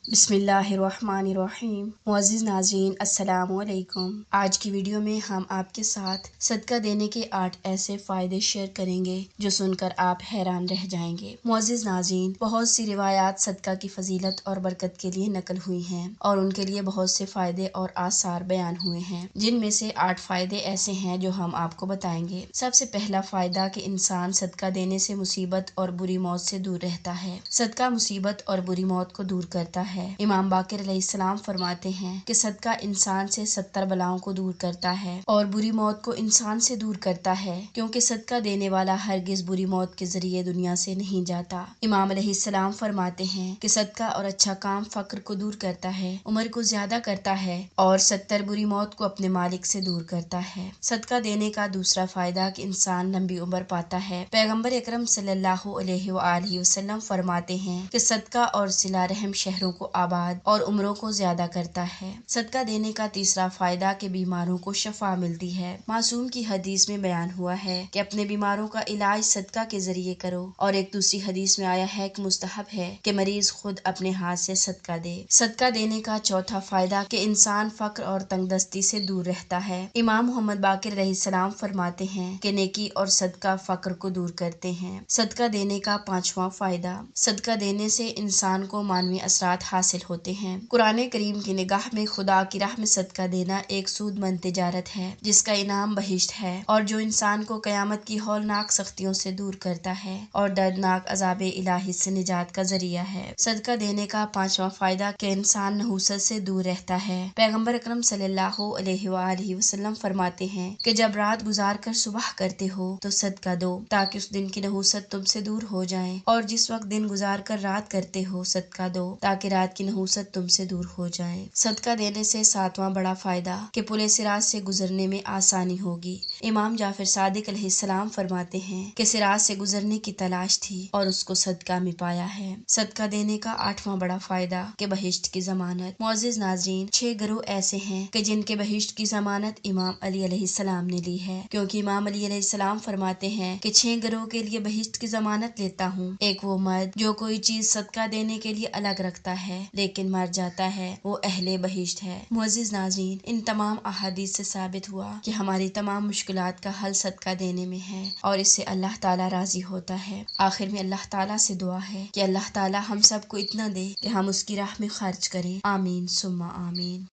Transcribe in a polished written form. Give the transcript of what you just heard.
بسم اللہ الرحمن الرحیم۔ معزز ناظرین السلام علیکم۔ آج کی ویڈیو میں ہم آپ کے ساتھ صدقہ دینے کے 8 ایسے فائدے شیئر کریں گے جو سن کر آپ حیران رہ جائیں گے۔ معزز ناظرین، بہت سی روایات صدقہ کی فضیلت اور برکت کے لیے نقل ہوئی ہیں اور ان کے لیے بہت سے فائدے اور آثار بیان ہوئے ہیں، جن میں سے 8 فائدے ایسے ہیں جو ہم آپ کو بتائیں گے۔ سب سے پہلا فائدہ کہ انسان صدقہ دینے سے مصیبت اور بری موت سے دور رہتا ہے۔ صدقہ مصیبت اور بری موت کو دور کرتا ہے۔ امام باقر علیہ السلام فرماتے ہیں کہ صدقہ انسان سے 70 بلاؤں کو دور کرتا ہے اور بری موت کو انسان سے دور کرتا ہے، کیونکہ صدقہ دینے والا ہرگز بری موت کے ذریعے دنیا سے نہیں جاتا۔ امام علیہ السلام فرماتے ہیں کہ صدقہ اور اچھا کام فقر کو دور کرتا ہے، عمر کو زیادہ کرتا ہے اور 70 بری موت کو اپنے مالک سے دور کرتا ہے۔ صدقہ دینے کا دوسرا فائدہ کہ انسان لمبی عمر پاتا ہے۔ پیغمبر اکرم صلی اللہ علیہ وآلہ وسلم فرماتے ہیں کہ صدقہ اور صلہ رحم شہروں کو آباد اور عمروں کو زیادہ کرتا ہے۔ صدقہ دینے کا تیسرا فائدہ کہ بیماروں کو شفا ملتی ہے۔ معصوم کی حدیث میں بیان ہوا ہے کہ اپنے بیماروں کا علاج صدقہ کے ذریعے کرو، اور ایک دوسری حدیث میں آیا ہے کہ مستحب ہے کہ مریض خود اپنے ہاتھ سے صدقہ دے۔ صدقہ دینے کا چوتھا فائدہ کہ انسان فقر اور تنگ دستی سے دور رہتا ہے۔ امام محمد باقر علیہ السلام فرماتے ہیں کہ نیکی اور صدقہ فقر کو دور کرتے ہیں۔ صدقہ دینے کا پانچواں فائدہ، صدقہ دینے سے انسان کو معنوی اثرات حاصل ہوتے ہیں۔ قرآن کریم کی نگاہ میں خدا کی راہ میں صدقہ دینا ایک سود مند تجارت ہے جس کا انعام بہشت ہے، اور جو انسان کو قیامت کی ہولناک سختیوں سے دور کرتا ہے اور دردناک عذاب الہی سے نجات کا ذریعہ ہے۔ صدقہ دینے کا پانچواں فائدہ کہ انسان نحوست سے دور رہتا ہے۔ پیغمبر اکرم صلی اللہ علیہ وآلہ وسلم فرماتے ہیں کہ جب رات گزار کر صبح کرتے ہو تو صدقہ دو تاکہ اس دن کی نحوست تم سے دور ہو جائے، اور جس وقت دن گزار کر رات کرتے ہو صدقہ دو تاکہ رات کی نحوست تم سے دور ہو جائے۔ صدقہ دینے سے ساتواں بڑا فائدہ کہ پل صراط سے گزرنے میں آسانی ہوگی۔ امام جعفر صادق علیہ السلام فرماتے ہیں کہ صراط سے گزرنے کی تلاش تھی اور اس کو صدقہ میں پایا ہے۔ صدقہ دینے کا آٹھواں بڑا فائدہ کہ بہشت کی ضمانت۔ معزز ناظرین، 6 گروہ ایسے ہیں کہ جن کے بہشت کی ضمانت امام علی علیہ السلام نے لی ہے، کیونکہ امام علی علیہ السلام فرماتے ہیں کہ 6 گروہ کے لیے بہشت کی ضمانت لیتا ہوں۔ ایک وہ مرد جو کوئی چیز صدقہ دینے کے لیے الگ رکھتا ہے لیکن مر جاتا ہے، وہ اہل بہشت ہے۔ معزز ناظرین، ان تمام احادیث سے ثابت ہوا کہ ہماری تمام مشکلات کا حل صدقہ دینے میں ہے، اور اس سے اللہ تعالیٰ راضی ہوتا ہے۔ آخر میں اللہ تعالیٰ سے دعا ہے کہ اللہ تعالیٰ ہم سب کو اتنا دے کہ ہم اس کی راہ میں خرچ کریں۔ آمین ثم آمین۔